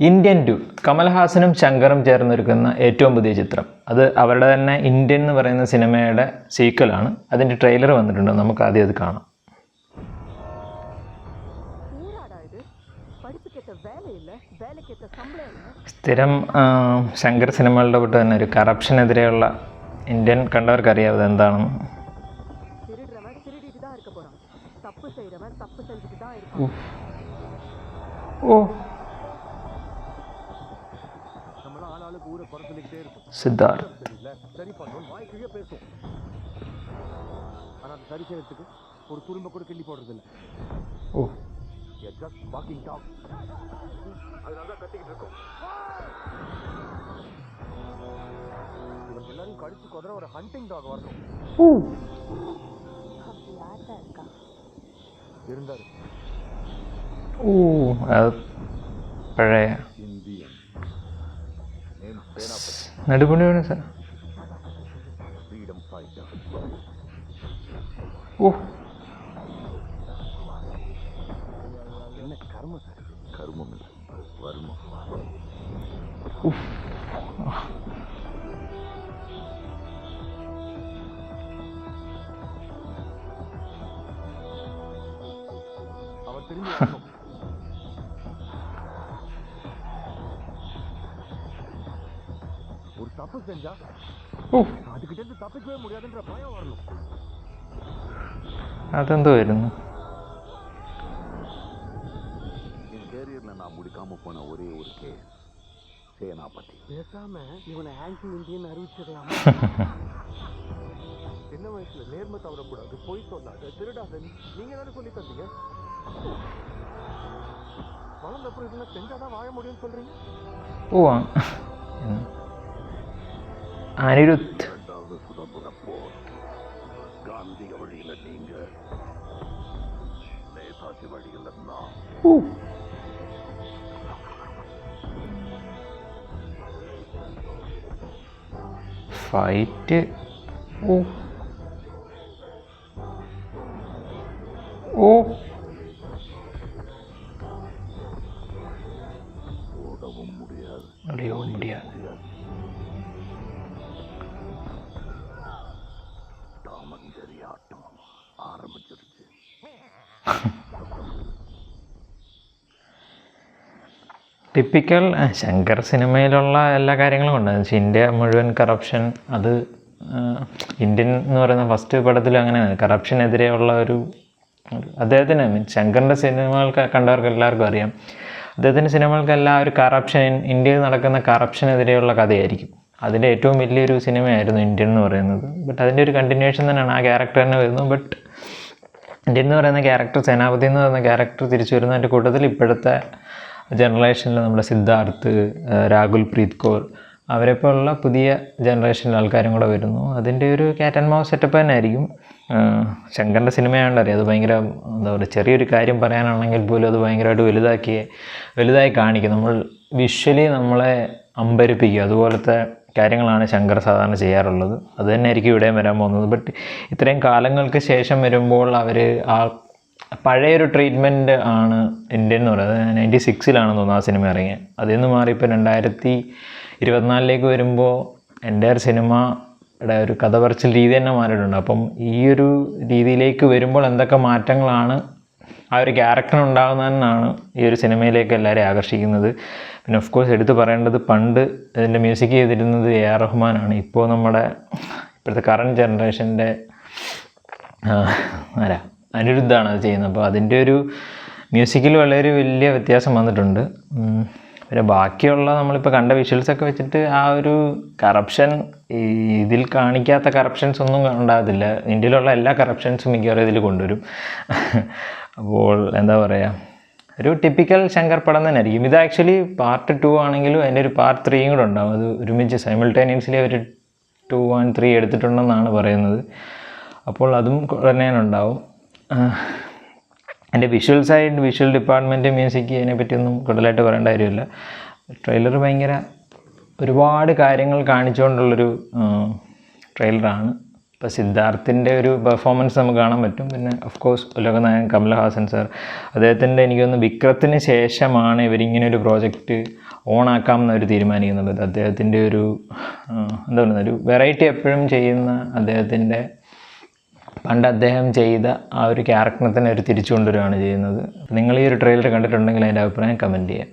Indian 2 കമൽഹാസനും ശങ്കറും ചേർന്നൊരുക്കുന്ന ഏറ്റവും പുതിയ ചിത്രം. അത് അവരുടെ തന്നെ ഇന്ത്യൻ എന്ന് പറയുന്ന സിനിമയുടെ സീക്വലാണ്. അതിൻ്റെ ട്രെയിലർ വന്നിട്ടുണ്ട്. നമുക്ക് ആദ്യം അത് കാണാം. സ്ഥിരം ശങ്കർ സിനിമകളുടെ കൂട്ട് തന്നെ ഒരു കറപ്ഷനെതിരെയുള്ള ഇന്ത്യൻ കണ്ടവർക്കറിയാവുന്നത് എന്താണെന്ന്. ഓ சித்தார்த் ஒரு துரும்ப கூட கிள்ளி போடுறது இல்ல. Oh just walking talk. அதனால தான் கத்திக்கிட்டு இருக்கோம். இவங்க எல்லாரும் கடிச்சு கொதற ஒரு ஹண்டிங் டாக் வரணும். ஓ யாரா இருக்கா இருந்தாரு. ஓ பழைய നടുപണിയാണ് സാർ. ഓ ஒரு தப்பு செஞ்சா அதுக்கிட்ட இருந்து தப்பிக்கவே முடியாதுன்ற பயம் வரணும். അതെന്തോ വരുന്നു. என் கேரியர்ல நான் முடிக்காம போன ஒரே ஒரு கேஸ் சேனாபதி. பேசாம இவனை ஆன்டி இந்தியன் அறிவிச்சிடலாம். சின்ன வயசுல நேர்மை தவறக்கூடாது, பொய் சொல்லாத, திருடாதன்னு நீங்க தானே சொல்லி தந்தீங்க. வளர்ந்த அப்புறம் இதெல்லாம் செஞ்சாதான் வாழ முடியும்னு சொல்றீங்க. ஓ அனிருத் சுதந்திர போர் காந்தி வழியில நீங்க நேதாஜி வழியில நான். ஃபைட்டு. ஓ ஓ ஓடவும் முடியாது, அடையவும் முடியாது. ടിപ്പിക്കൽ ശങ്കർ സിനിമയിലുള്ള എല്ലാ കാര്യങ്ങളും ഉണ്ട്. ഇന്ത്യ മുഴുവൻ കറപ്ഷൻ. അത് ഇന്ത്യൻ എന്ന് പറയുന്ന ഫസ്റ്റ് പടത്തിലും അങ്ങനെയാണ്. കറപ്ഷനെതിരെയുള്ള ഒരു അദ്ദേഹത്തിന് ശങ്കറിൻ്റെ സിനിമകൾക്ക് കണ്ടവർക്ക് എല്ലാവർക്കും അറിയാം. അദ്ദേഹത്തിൻ്റെ സിനിമകൾക്കെല്ലാം ഒരു കറപ്ഷൻ, ഇന്ത്യയിൽ നടക്കുന്ന കറപ്ഷനെതിരെയുള്ള കഥയായിരിക്കും. അതിൻ്റെ ഏറ്റവും വലിയൊരു സിനിമയായിരുന്നു ഇന്ത്യൻ എന്ന് പറയുന്നത്. ബട്ട് അതിൻ്റെ ഒരു കണ്ടിന്യൂവേഷൻ തന്നെയാണ്. ആ ക്യാരക്ടർ തന്നെ വരുന്നു. ബട്ട് ഇന്ത്യൻ എന്ന് പറയുന്ന ക്യാരക്ടർ, സേനാപതി എന്ന് പറയുന്ന ക്യാരക്ടർ തിരിച്ചു വരുന്നതിൻ്റെ കൂട്ടത്തിൽ ഇപ്പോഴത്തെ ജനറേഷനിൽ നമ്മുടെ സിദ്ധാർത്ഥ്, രാഹുൽ പ്രീത് കൗർ അവരെപ്പോലുള്ള പുതിയ ജനറേഷനിലെ ആൾക്കാരും കൂടെ വരുന്നു. അതിൻ്റെ ഒരു ക്യാറ്റ് ആൻഡ് മൗസ് സെറ്റപ്പ് തന്നെ ആയിരിക്കും. ശങ്കറിൻ്റെ സിനിമയാണെന്ന് അറിയാം. അത് ഭയങ്കര എന്താ പറയുക, ചെറിയൊരു കാര്യം പറയാനാണെങ്കിൽ പോലും അത് ഭയങ്കരമായിട്ട് വലുതായി കാണിക്കും. നമ്മൾ വിഷ്വലി നമ്മളെ അമ്പരിപ്പിക്കുക. അതുപോലത്തെ കാര്യങ്ങളാണ് ശങ്കർ സാധാരണ ചെയ്യാറുള്ളത്. അത് തന്നെ ആയിരിക്കും ഇവിടെയും വരാൻ പോകുന്നത്. ബട്ട് ഇത്രയും കാലങ്ങൾക്ക് ശേഷം വരുമ്പോൾ അവർ ആ പഴയൊരു ട്രീറ്റ്മെൻറ്റ് ആണ് ഇന്ത്യൻ എന്ന് പറയുന്നത്. 96-ലാണെന്ന് തോന്നുന്നു ആ സിനിമ ഇറങ്ങിയത്. അതിൽ നിന്ന് മാറി ഇപ്പോൾ 2024 വരുമ്പോൾ എൻ്റെ ഒരു സിനിമയുടെ ഒരു കഥ പറച്ചിൽ രീതി തന്നെ മാറിയിട്ടുണ്ട്. അപ്പം ഈ ഒരു രീതിയിലേക്ക് വരുമ്പോൾ എന്തൊക്കെ മാറ്റങ്ങളാണ് ആ ഒരു ക്യാരക്ടറിനുണ്ടാകുന്നതെന്നാണ് ഈ ഒരു സിനിമയിലേക്ക് എല്ലാവരെയും ആകർഷിക്കുന്നത്. പിന്നെ ഓഫ് കോഴ്സ് എടുത്ത് പറയേണ്ടത്, പണ്ട് ഇതിൻ്റെ മ്യൂസിക് ചെയ്തിരുന്നത് AR റഹ്മാനാണ്. ഇപ്പോൾ നമ്മുടെ ഇപ്പോഴത്തെ കറണ്ട് ജനറേഷൻ്റെ അനിരുദ്ധാണ് അത് ചെയ്യുന്നത്. അപ്പോൾ അതിൻ്റെ ഒരു മ്യൂസിക്കിൽ വളരെ വലിയ വ്യത്യാസം വന്നിട്ടുണ്ട്. പിന്നെ ബാക്കിയുള്ള നമ്മളിപ്പോൾ കണ്ട വിഷ്വൽസൊക്കെ വെച്ചിട്ട് ആ ഒരു കറപ്ഷൻ, ഇതിൽ കാണിക്കാത്ത കറപ്ഷൻസ് ഒന്നും ഉണ്ടാകത്തില്ല. ഇന്ത്യയിലുള്ള എല്ലാ കറപ്ഷൻസും മിക്കവാറും ഇതിൽ കൊണ്ടുവരും. അപ്പോൾ എന്താ പറയുക, ഒരു ടിപ്പിക്കൽ ശങ്കർ പടം തന്നെ ആയിരിക്കും. ഇത് ആക്ച്വലി പാർട്ട് 2 ആണെങ്കിലും അതിൻ്റെ ഒരു പാർട്ട് 3 കൂടെ ഉണ്ടാകും. അത് ഒരുമിച്ച് സൈമിൾട്ടേനിയസ്ലി അവർ 2 and 3 എടുത്തിട്ടുണ്ടെന്നാണ് പറയുന്നത്. അപ്പോൾ അതും തന്നെയാണ് ഉണ്ടാവും. എൻ്റെ വിഷ്വൽ ഡിപ്പാർട്ട്മെൻറ്റ്, മ്യൂസിക്, അതിനെപ്പറ്റിയൊന്നും കൂടുതലായിട്ട് പറയേണ്ട കാര്യമില്ല. ട്രെയിലർ ഭയങ്കര ഒരുപാട് കാര്യങ്ങൾ കാണിച്ചുകൊണ്ടുള്ളൊരു ട്രെയിലറാണ്. ഇപ്പോൾ സിദ്ധാർത്ഥിൻ്റെ ഒരു പെർഫോമൻസ് നമുക്ക് കാണാൻ പറ്റും. പിന്നെ ഓഫ് കോഴ്സ് ഉലകനായകൻ കമൽഹാസൻ സാർ, അദ്ദേഹത്തിൻ്റെ എനിക്ക് തോന്നുന്നു വിക്രത്തിന് ശേഷമാണ് ഇവരിങ്ങനെ ഒരു പ്രോജക്റ്റ് ഓണാക്കാമെന്ന് അവർ തീരുമാനിക്കുന്നത്. അദ്ദേഹത്തിൻ്റെ ഒരു എന്താ പറയുക, ഒരു വെറൈറ്റി എപ്പോഴും ചെയ്യുന്ന അദ്ദേഹത്തിൻ്റെ പണ്ട് അദ്ദേഹം ചെയ്ത ആ ഒരു ക്യാരക്ടറിനെ തന്നെ അവർ തിരിച്ചു കൊണ്ടുവരികയാണ് ചെയ്യുന്നത്. നിങ്ങൾ ഈ ഒരു ട്രെയിലർ കണ്ടിട്ടുണ്ടെങ്കിൽ അതിൻ്റെ അഭിപ്രായം കമൻറ്റ് ചെയ്യാം.